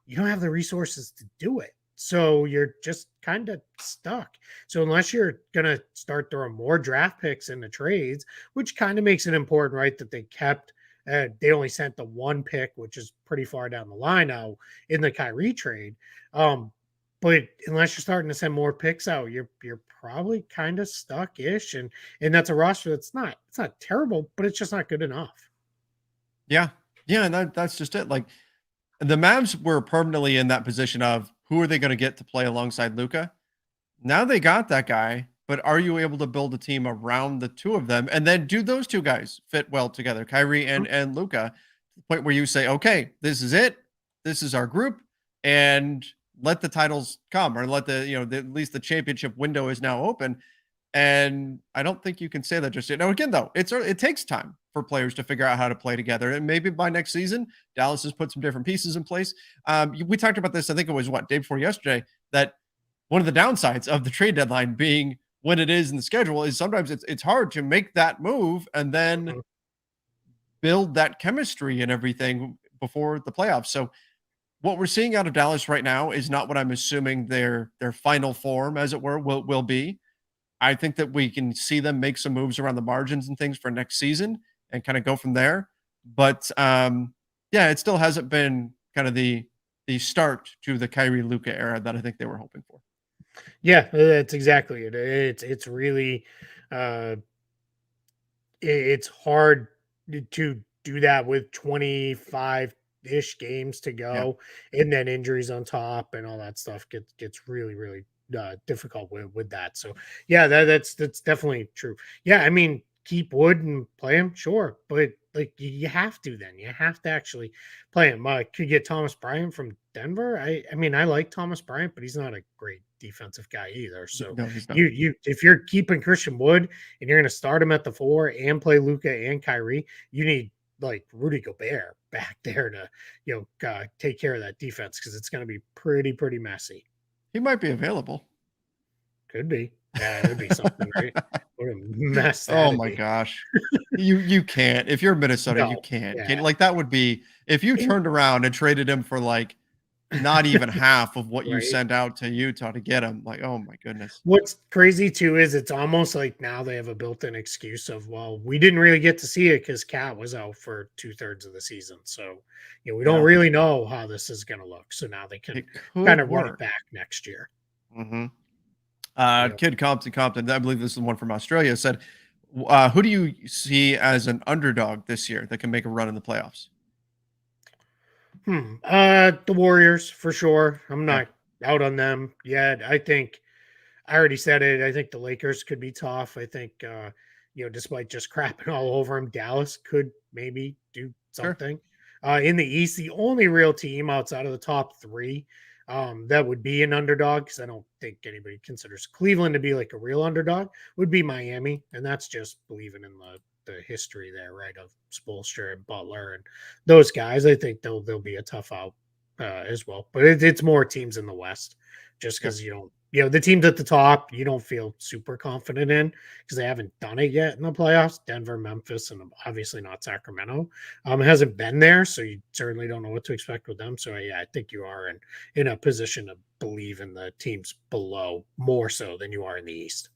you don't have the resources to do it. So you're just kind of stuck. So unless you're gonna start throwing more draft picks into trades, which kind of makes it important, right? That they only sent the one pick, which is pretty far down the line now in the Kyrie trade. But unless you're starting to send more picks out, you're probably kind of stuck-ish, and that's a roster it's not terrible, but it's just not good enough.
Yeah. Yeah, and that's just it. Like the Mavs were permanently in that position of who are they going to get to play alongside Luca? Now they got that guy, but are you able to build a team around the two of them? And then do those two guys fit well together, Kyrie
Mhm.
and Luca, to the point where you say, okay, this is it. This is our group. And let the titles come, or let at least the championship window is now open. And I don't think you can say that just yet. Now, again, though, it takes time for players to figure out how to play together. And maybe by next season, Dallas has put some different pieces in place. We talked about this, I think it was day before yesterday, that one of the downsides of the trade deadline being when it is in the schedule is sometimes it's hard to make that move and then
Mhm.
build that chemistry and everything before the playoffs. So what we're seeing out of Dallas right now is not what I'm assuming their final form, as it were, will be. I think that we can see them make some moves around the margins and things for next season and kind of go from there. But yeah, it still hasn't been kind of the start to the Kyrie Luca era that I think they were hoping for.
Yeah, that's exactly it. It's really uh it's hard to do that with 25-ish games to
Yeah.
go and then injuries on top and all that stuff gets really difficult with that. So yeah, that's definitely true. Yeah, I mean, keep Wood and play him, sure, but like you have to, then you have to actually play him. Could get Thomas Bryant from Denver. I mean, I like Thomas Bryant, but he's not a great defensive guy either. So
No, he's not.
you if you're keeping Christian Wood and you're going to start him at the 4 and play Luca and Kyrie, you need like Rudy Gobert back there to take care of that defense because it's going to be pretty messy.
He might be available.
Could be. Yeah, it'd be something, right? What a mess
Oh
that'd
my
be.
gosh. You can't. If you're Minnesota, you
No,
can't.
yeah,
Can like that would be If you
And
turned around and traded him for like not even half of what you
right.
sent out to Utah to get him, like, oh my goodness.
What's crazy too is it's almost like now they have a built-in excuse of, well, we didn't really get to see it because Cat was out for 2/3 of the season. So, we don't
Yeah,
really know how this is going to look. So now they can
it
kind
could
of run it
work.
back next year.
hmm
Yep.
Kid Compton, I believe this is the one from Australia, said, who do you see as an underdog this year that can make a run in the playoffs?
The Warriors for sure. I'm
Yeah,
not out on them yet. I already said it. I think the Lakers could be tough. I think, despite just crapping all over them, Dallas could maybe do
sure.
something. In the East, the only real team outside of the top three that would be an underdog, because I don't think anybody considers Cleveland to be like a real underdog, would be Miami. And that's just believing in the history there, right? Of Spoelstra and Butler and those guys. I think they'll be a tough out as well. But it's more teams in the West just
Yeah.
because the teams at the top you don't feel super confident in because they haven't done it yet in the playoffs. Denver, Memphis, and obviously not Sacramento. It hasn't been there, so you certainly don't know what to expect with them. So yeah, I think you are in a position to believe in the teams below more so than you are in the East.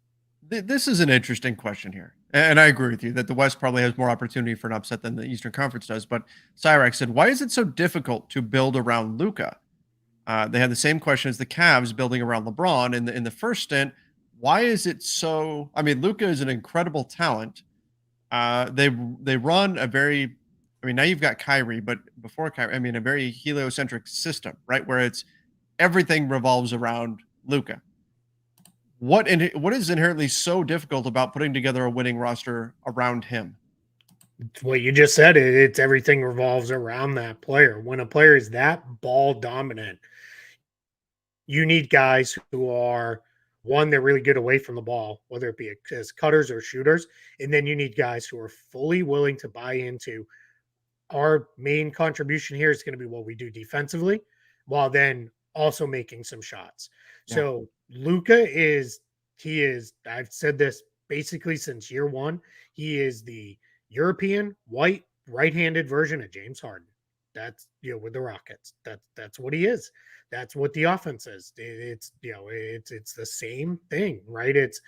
This is an interesting question here. And I agree with you that the West probably has more opportunity for an upset than the Eastern Conference does. But Cyrax said, why is it so difficult to build around Luca? They had the same question as the Cavs building around LeBron in the first stint. Why is it so? I mean, Luca is an incredible talent. They run a very, I mean, now you've got Kyrie, but before Kyrie, I mean, a very heliocentric system, right? Where it's everything revolves around Luca. What is inherently so difficult about putting together a winning roster around him?
It's what you just said. It's everything revolves around that player. When a player is that ball dominant, you need guys who are one, they're really good away from the ball, whether it be as cutters or shooters. And then you need guys who are fully willing to buy into our main contribution here is going to be what we do defensively, while then also making some shots.
Yeah,
So Luca I've said this basically since year one. He is the European white right-handed version of James Harden. That's with the Rockets. That's what he is. That's what the offense is. It's the same thing, right? It's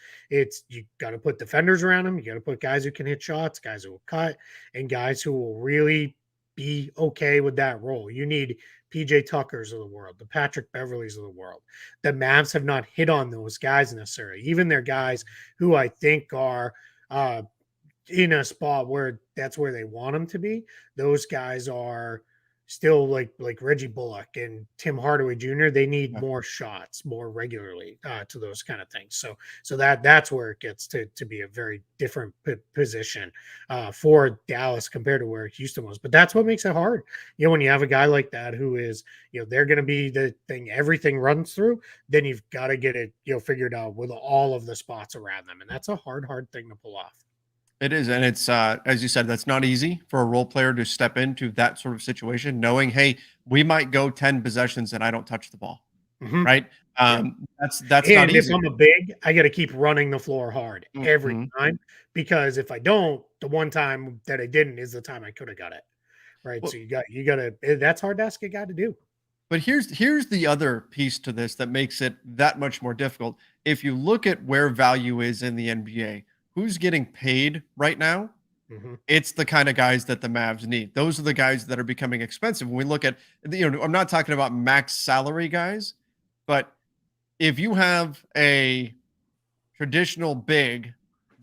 you got to put defenders around him. You got to put guys who can hit shots, guys who will cut, and guys who will really be okay with that role. You need PJ Tuckers of the world, the Patrick Beverleys of the world. The Mavs have not hit on those guys necessarily. Even their guys who I think are in a spot where that's where they want them to be. Those guys are still like Reggie Bullock and Tim Hardaway Jr. They need
yeah.
more shots more regularly to those kind of things. So that's where it gets to be a very different position for Dallas compared to where Houston was. But that's what makes it hard. When you have a guy like that who is they're going to be the thing everything runs through. Then you've got to get it figured out with all of the spots around them, and that's a hard thing to pull off.
It is, and it's as you said, that's not easy for a role player to step into that sort of situation, knowing, hey, we might go 10 possessions and I don't touch the ball,
Mm-hmm.
right?
Yep.
That's not
And if
easy.
I'm a big, I got to keep running the floor hard every
Mhm.
time because if I don't, the one time that I didn't is the time I could have got it. Right. So
Well,
you got to, that's hard to ask a guy to do.
but here's the other piece to this that makes it that much more difficult. If you look at where value is in the NBA, who's getting paid right now?
Hmm.
It's the kind of guys that the Mavs need. Those are the guys that are becoming expensive. When we look at, I'm not talking about max salary guys, but if you have a traditional big,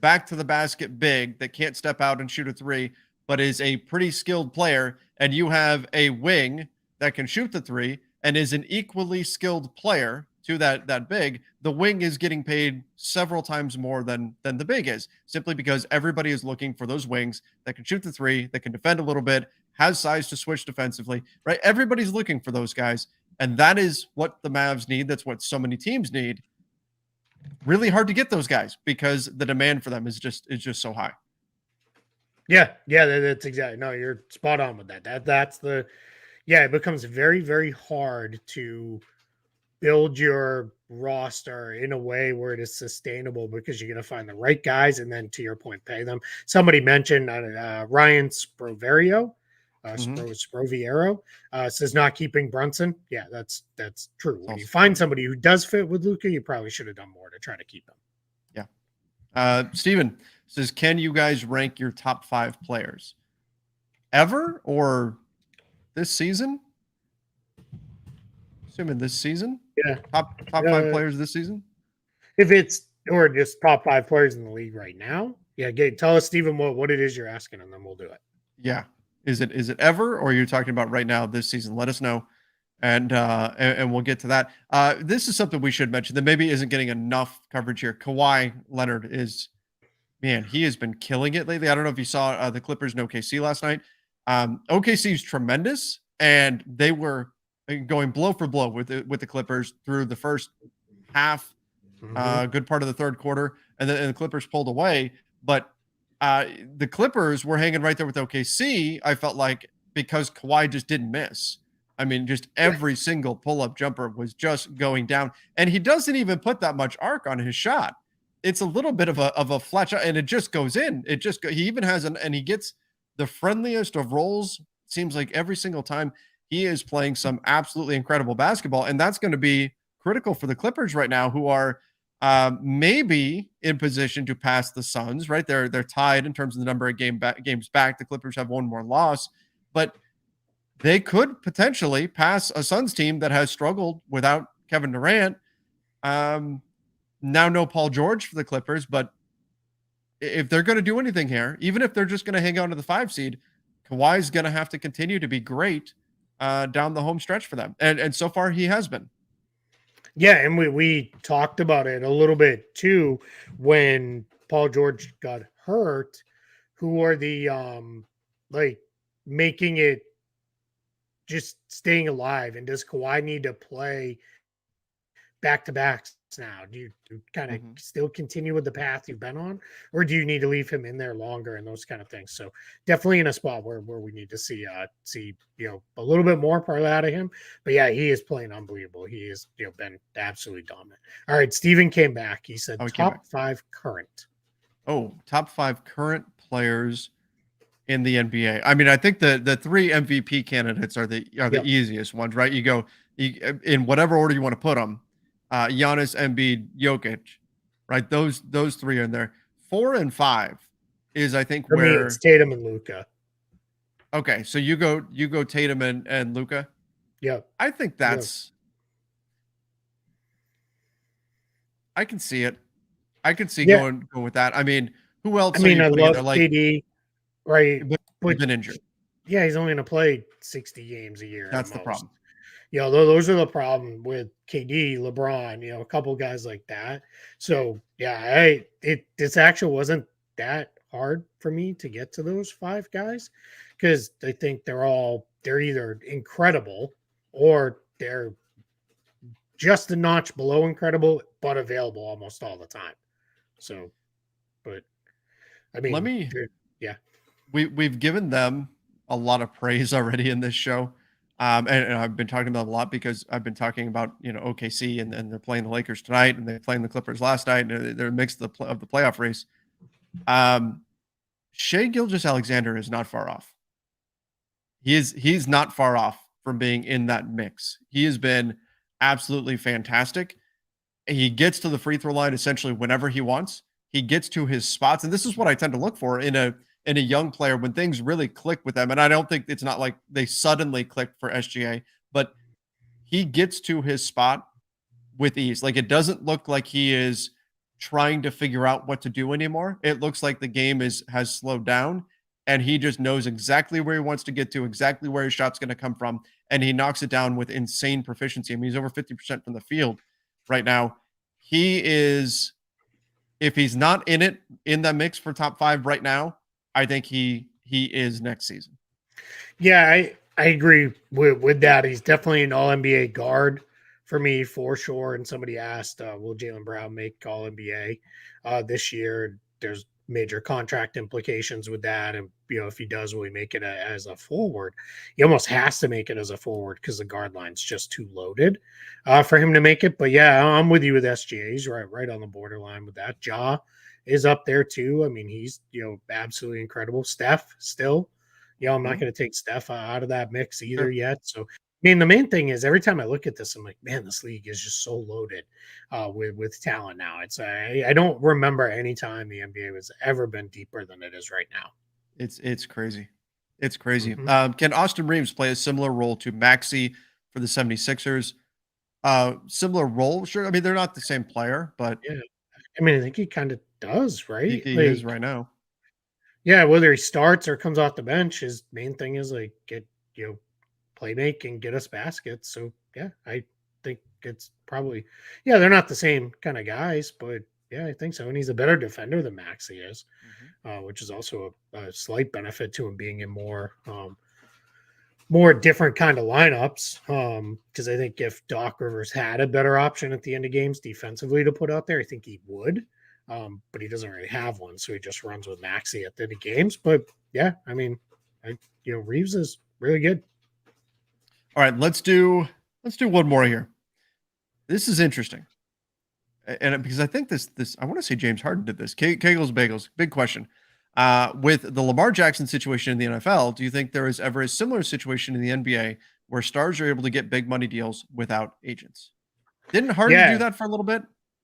back to the basket big that can't step out and shoot a three, but is a pretty skilled player, and you have a wing that can shoot the three and is an equally skilled player to that big, the wing is getting paid several times more than the big is, simply because everybody is looking for those wings that can shoot the three, that can defend a little bit, has size to switch defensively, right? Everybody's looking for those guys, and that is what the Mavs need. That's what so many teams need. Really hard to get those guys because the demand for them is just so high.
Yeah. Yeah. That's exactly. No, you're spot on with that. It becomes very, very hard to build your roster in a way where it is sustainable because you're going to find the right guys and then to your point, pay them. Somebody mentioned Ryan Sproverio.
Mhm.
Sproviero, says not keeping Brunson. Yeah, that's true.
It's
When you
also
find somebody who does fit with Luca, you probably should have done more to try to keep him.
yeah. Steven says, can you guys rank your top 5 players ever or this season? Assuming this season?
Yeah.
Top 5 players this season?
If it's or just top 5 players in the league right now, yeah. Tell us, Steven, what it is you're asking, and then we'll do it.
Yeah. Is it ever or you're talking about right now this season? Let us know. And we'll get to that. This is something we should mention that maybe isn't getting enough coverage here. Kawhi Leonard is, man, he has been killing it lately. I don't know if you saw the Clippers and OKC last night. OKC is tremendous, and they were going blow for blow with the Clippers through the first half, good part of the third quarter, and the Clippers pulled away. But the Clippers were hanging right there with OKC. I felt like because Kawhi just didn't miss. I mean, just every single pull-up jumper was just going down, and he doesn't even put that much arc on his shot. It's a little bit of a flat shot, and it just goes in. He even has and he gets the friendliest of rolls. Seems like every single time he is playing some absolutely incredible basketball, and that's going to be critical for the Clippers right now, who are maybe in position to pass the Suns. Right, they're tied in terms of the number of games back. The Clippers have one more loss, but they could potentially pass a Suns team that has struggled without Kevin Durant. Now no Paul George for the Clippers, but if they're going to do anything here, even if they're just going to hang on to the 5 seed, Kawhi's going to have to continue to be great down the home stretch for them. And so far he has been.
Yeah, and we talked about it a little bit too when Paul George got hurt. Who are the like making it just staying alive? And does Kawhi need to play back to backs now? Do you kind of still continue with the path you've been on, or do you need to leave him in there longer and those kind of things? So definitely in a spot where we need to see a little bit more parlay out of him. But yeah, he is playing unbelievable. He has been absolutely dominant. All right, Steven came back. He said top 5 current.
Oh, top 5 current players in the NBA. I mean, I think the 3 MVP candidates are the easiest ones, right? You go in whatever order you want to put them. Giannis, Embiid, Jokic, right? Those 3 are in there. 4 and 5 is, I think,
For me, it's Tatum and Luca.
Okay, so you go Tatum and Luca.
Yeah,
I think that's. I can see it. I can see going with that. I mean, who else?
I mean, I love
like
KD, right?
But he's been injured.
Yeah, he's only going to play 60 games a year.
That's the problem.
Those are the problem with KD, LeBron, a couple guys like that. So yeah, this actually wasn't that hard for me to get to those 5 guys because I think they're either incredible or they're just a notch below incredible, but available almost all the time. So, but I mean,
we've given them a lot of praise already in this show. And I've been talking about a lot because I've been talking about, OKC and they're playing the Lakers tonight and they're playing the Clippers last night and they're mixed of the playoff race. Shai Gilgeous-Alexander is not far off. He's not far off from being in that mix. He has been absolutely fantastic. He gets to the free throw line essentially whenever he wants. He gets to his spots. And this is what I tend to look for in a young player when things really click with them. And I don't think it's not like they suddenly clicked for SGA, but he gets to his spot with ease. Like it doesn't look like he is trying to figure out what to do anymore. It looks like the game has slowed down and he just knows exactly where he wants to get to, exactly where his shot's going to come from. And he knocks it down with insane proficiency. I mean, he's over 50% from the field right now. He is, if he's not in that mix for top 5 right now, I think he is next season.
Yeah, I agree with that. He's definitely an all-NBA guard for me, for sure. And somebody asked, will Jaylen Brown make all-NBA this year? There's major contract implications with that. And, if he does, will he make it as a forward? He almost has to make it as a forward because the guard line's just too loaded for him to make it. But, yeah, I'm with you with SGA. He's right on the borderline with that. Ja is up there too. I mean, he's, absolutely incredible. Steph still, I'm not
Mhm.
going to take Steph out of that mix either
Sure.
yet. So, I mean, the main thing is every time I look at this, I'm like, man, this league is just so loaded with talent now. I don't remember any time the NBA has ever been deeper than it is right now.
It's crazy. It's crazy.
Hmm.
Can Austin Reeves play a similar role to Maxey for the 76ers? Similar role? Sure. I mean, they're not the same player, but
Yeah, I mean, I think he kind of does, right?
he is
Like,
right now.
yeah, whether he starts or comes off the bench, his main thing is like get play make and get us baskets. So yeah, I think it's probably yeah, they're not the same kind of guys, but yeah, I think so. And he's a better defender than Maxi is,
Mhm.
which is also a slight benefit to him being in more different kind of lineups. Because I think if Doc Rivers had a better option at the end of games defensively to put out there, I think he would. But he doesn't really have one, so he just runs with Maxi at the end of games. But yeah, I mean, Reeves is really good.
All right, let's do one more here. This is interesting. And because I think this I want to say James Harden did this. Kegels Bagels. Big question. With the Lamar Jackson situation in the NFL, do you think there is ever a similar situation in the NBA where stars are able to get big money deals without agents? Didn't Harden do
Yeah,
that for a little bit?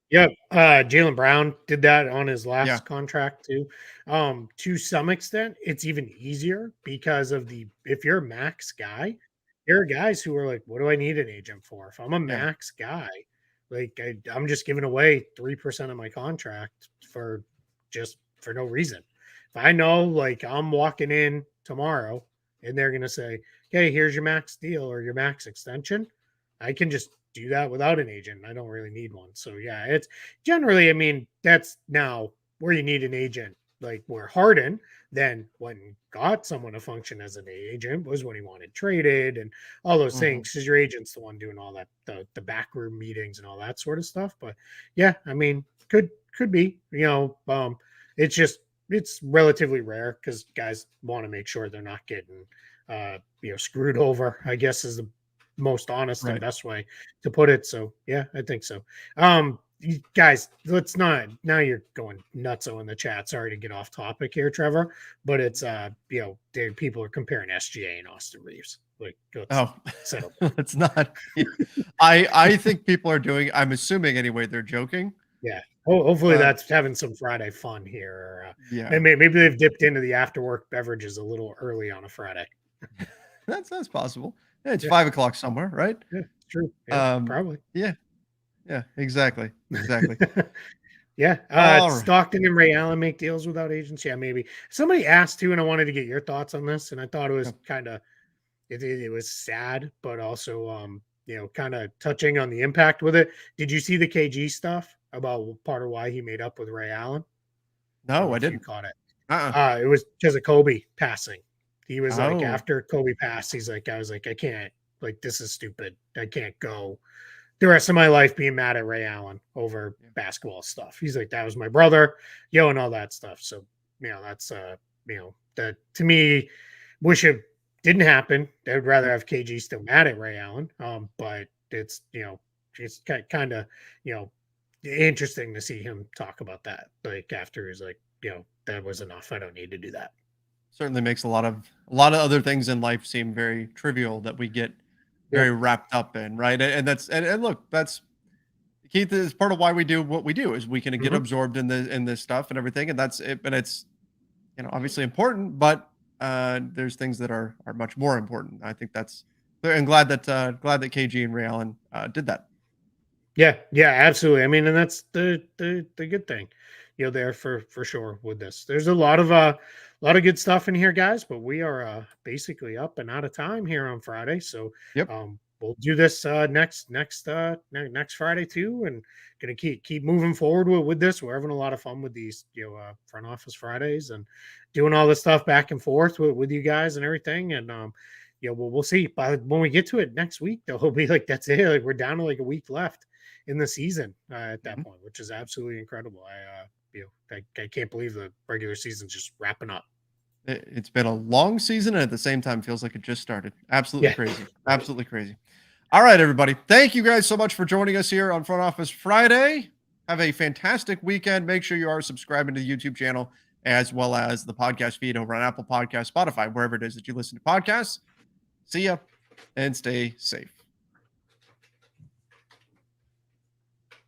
yep. Jalen Brown did that on his
Yeah,
last contract too. To some extent, it's even easier because of the if you're a max guy, there are guys who are like, what do I need an agent for? If I'm a
yeah.
max guy, like I'm just giving away 3% of my contract for no reason. If I know like I'm walking in tomorrow and they're gonna say, okay, here's your max deal or your max extension, I can just do that without an agent. I don't really need one. So yeah, it's generally, I mean, that's now where you need an agent. Like where Harden then when got someone to function as an agent was when he wanted traded and all those
Hmm.
things because your agent's the one doing all that the backroom meetings and all that sort of stuff. But yeah, I mean, could be it's just it's relatively rare because guys want to make sure they're not getting screwed over. I guess is the most honest and
Right.
best way to put it. So yeah, I think so. Guys, let's not now you're going nutso in the chat. Sorry to get off topic here, Trevor, but it's people are comparing SGA and Austin Reeves. Like let's
Oh,
settle down.
it's not. I think people are doing. I'm assuming anyway. They're joking,
Yeah. Hopefully
but
that's having some Friday fun here. Or,
yeah,
maybe they've dipped into the after work beverages a little early on a Friday.
that's possible. Yeah, it's
Yeah,
5 o'clock somewhere, right?
yeah, it's true. Yeah,
Um,
probably.
yeah, yeah, exactly, exactly.
Yeah,
All right.
Stockton and Ray Allen make deals without agents. Yeah, maybe somebody asked too, and I wanted to get your thoughts on this. And I thought it was
Yeah.
kind of it was sad, but also kind of touching on the impact with it. Did you see the KG stuff about part of why he made up with Ray Allen? I don't
No,
know
I
if you
didn't.
caught it.
Uh-uh.
It was because of Kobe passing. He was like,
Oh,
after Kobe passed, he's like, I was like, I can't, like, this is stupid. I can't go the rest of my life being mad at Ray Allen over
yeah.
basketball stuff. He's like, that was my brother, and all that stuff. So, that's that to me, wish it didn't happen. I'd rather
Yep.
have KG still mad at Ray Allen. But it's it's kind of interesting to see him talk about that. Like after he's like, that was enough. I don't need to do that.
Certainly makes a lot of other things in life seem very trivial that we get very
Yep.
wrapped up in, right? And that's and look, that's Keith is part of why we do what we do is we can get
Hmm.
absorbed in this stuff and everything, and that's it. And it's obviously important, but there's things that are much more important. I think that's and glad that KG and Ray Allen did that.
Yeah, yeah, absolutely. I mean, and that's the good thing, there for sure with this. There's a lot of good stuff in here, guys, but we are basically up and out of time here on Friday. So
Yep.
we'll do this next Friday too, and gonna keep moving forward with this. We're having a lot of fun with these front office Fridays and doing all this stuff back and forth with you guys and everything. And we'll see. But when we get to it next week, though, it'll be like that's it. Like we're down to like a week left in the season at that
Mhm.
point, which is absolutely incredible. I can't believe the regular season's just wrapping up.
It's been a long season, and at the same time, feels like it just started. Absolutely
Yeah,
crazy.
right.
Absolutely crazy. All right, everybody. Thank you guys so much for joining us here on Front Office Friday. Have a fantastic weekend. Make sure you are subscribing to the YouTube channel. as well as the podcast feed over on Apple Podcasts, Spotify, wherever it is that you listen to podcasts. See ya and stay safe.